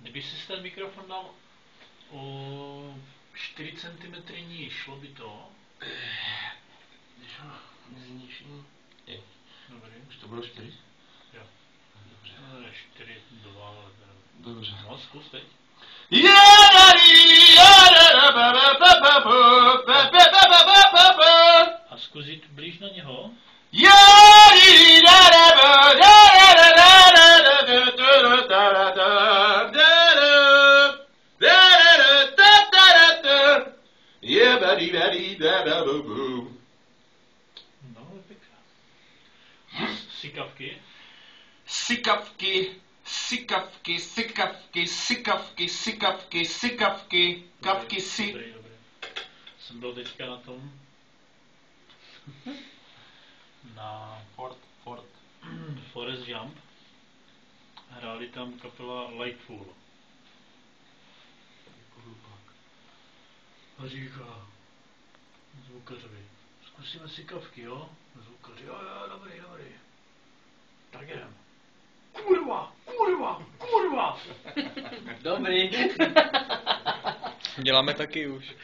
Kdyby si ten mikrofon dal o 4 cm níž, šlo by to? Dobrý. Už to bylo 4? Jo. Dobře. No, 4, 2, ale... Dobře. No, zkus teď. A zkus jít blíž na něho. No, pěkná. Sikavky. Sikavky, sikavky, sikavky, sikavky, sikavky, sikavky, kavky si. Dobrý, dobrý. Jsem byl teďka na tom. Na Forest Jump. Hráli tam kapela Lightful. A říká zvukařovi, zkusíme sikavky, jo? Zvukař, jo, dobrý. Tak jdem. Kurva! Dobrý. Děláme taky už.